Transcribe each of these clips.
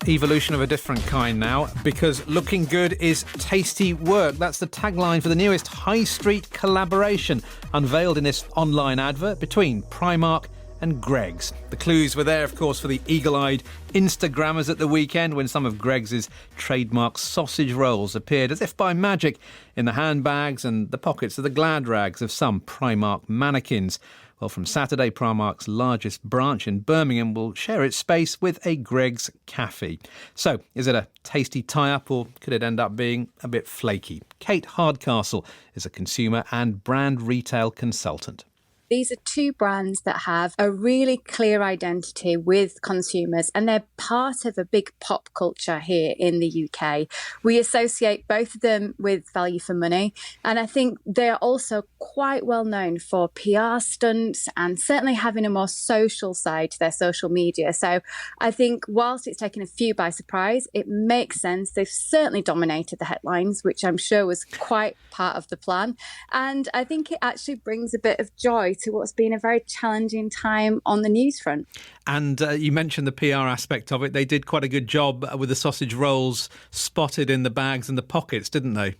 Evolution of a different kind now, because looking good is tasty work. That's the tagline for the newest high street collaboration unveiled in this online advert between Primark and Greggs. The clues were there, of course, for the eagle-eyed Instagrammers at the weekend when some of Greggs' trademark sausage rolls appeared as if by magic in the handbags and the pockets of the glad rags of some Primark mannequins. Well, from Saturday, Primark's largest branch in Birmingham will share its space with a Greggs cafe. So, is it a tasty tie-up or could it end up being a bit flaky? Kate Hardcastle is a consumer and brand retail consultant. These are two brands that have a really clear identity with consumers, and they're part of a big pop culture here in the UK. We associate both of them with value for money, and I think they're also quite well known for PR stunts and certainly having a more social side to their social media. So I think whilst it's taken a few by surprise, it makes sense. They've certainly dominated the headlines, which I'm sure was quite part of the plan. And I think it actually brings a bit of joy to what's been a very challenging time on the news front. And you mentioned the PR aspect of it. They did quite a good job with the sausage rolls spotted in the bags and the pockets, didn't they?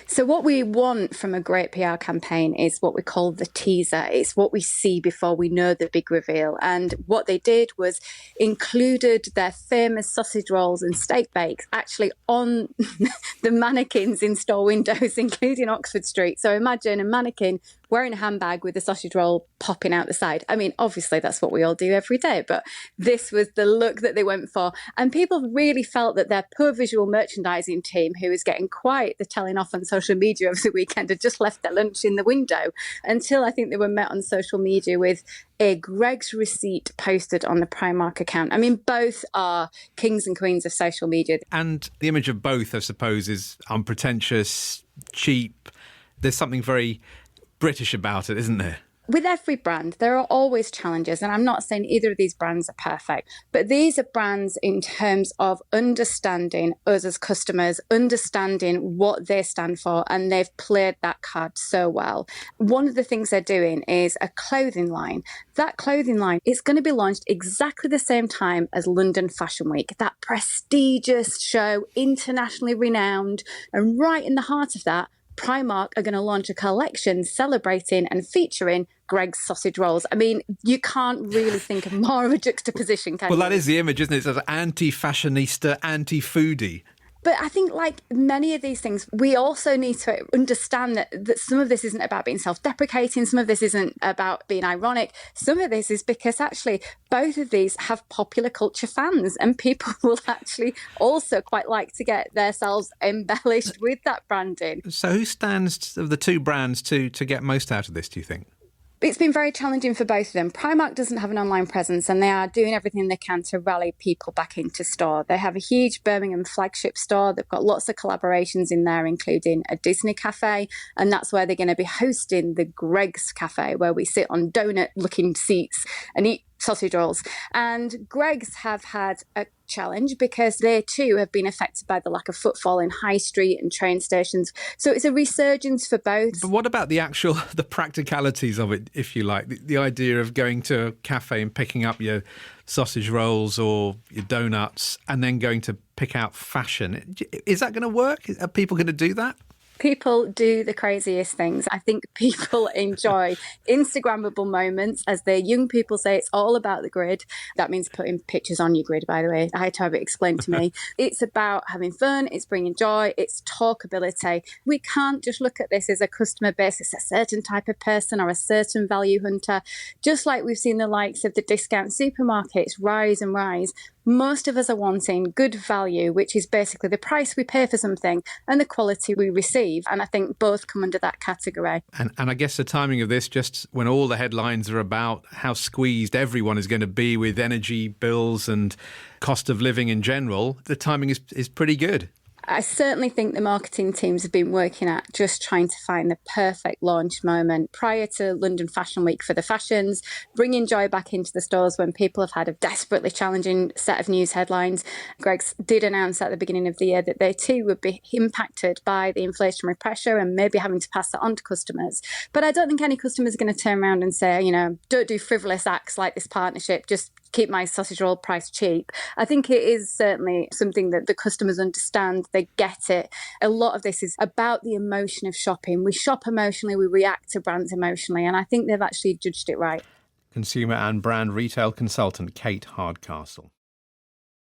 So what we want from a great PR campaign is what we call the teaser. It's what we see before we know the big reveal. And what they did was included their famous sausage rolls and steak bakes actually on the mannequins in store windows, including Oxford Street. So imagine a mannequin wearing a handbag with a sausage roll popping out the side. I mean, obviously that's what we all do every day, but this was the look that they went for. And people really felt that their poor visual merchandising team, who was getting quite the telling off on social media over the weekend, had just left their lunch in the window until I think they were met on social media with a Greggs receipt posted on the Primark account. I mean, both are kings and queens of social media. And the image of both, I suppose, is unpretentious, cheap. There's something very British about it, isn't there? With every brand, there are always challenges, and I'm not saying either of these brands are perfect, but these are brands in terms of understanding us as customers, understanding what they stand for, and they've played that card so well. One of the things they're doing is a clothing line. That clothing line is going to be launched exactly the same time as London Fashion Week, that prestigious show, internationally renowned, and right in the heart of that, Primark are going to launch a collection celebrating and featuring Greggs sausage rolls. I mean, you can't really think of more of a juxtaposition, can you? Well, that is the image, isn't it? It's an anti-fashionista, anti-foodie. But I think, like many of these things, we also need to understand that some of this isn't about being self-deprecating, some of this isn't about being ironic, some of this is because actually both of these have popular culture fans, and people will actually also quite like to get themselves embellished with that branding. So who stands of the two brands to get most out of this, do you think? It's been very challenging for both of them. Primark doesn't have an online presence, and they are doing everything they can to rally people back into store. They have a huge Birmingham flagship store. They've got lots of collaborations in there, including a Disney cafe, and that's where they're going to be hosting the Greggs cafe, where we sit on donut-looking seats and eat sausage rolls. And Greggs have had a challenge because they too have been affected by the lack of footfall in high street and train stations. So it's a resurgence for both. But what about the practicalities of it, if you like? The idea of going to a cafe and picking up your sausage rolls or your donuts and then going to pick out fashion. Is that going to work? Are people going to do that? People do the craziest things. I think people enjoy Instagrammable moments. As the young people say, it's all about the grid. That means putting pictures on your grid, by the way. I had to have it explained to me. It's about having fun. It's bringing joy. It's talkability. We can't just look at this as a customer base. It's a certain type of person or a certain value hunter. Just like we've seen the likes of the discount supermarkets rise and rise, most of us are wanting good value, which is basically the price we pay for something and the quality we receive. And I think both come under that category. And I guess the timing of this, just when all the headlines are about how squeezed everyone is going to be with energy bills and cost of living in general, the timing is pretty good. I certainly think the marketing teams have been working at just trying to find the perfect launch moment prior to London Fashion Week for the fashions, bringing joy back into the stores when people have had a desperately challenging set of news headlines. Greggs did announce at the beginning of the year that they too would be impacted by the inflationary pressure and maybe having to pass that on to customers. But I don't think any customers are going to turn around and say, don't do frivolous acts like this partnership, just keep my sausage roll price cheap. I think it is certainly something that the customers understand, they get it. A lot of this is about the emotion of shopping. We shop emotionally, we react to brands emotionally, and I think they've actually judged it right. Consumer and brand retail consultant Kate Hardcastle.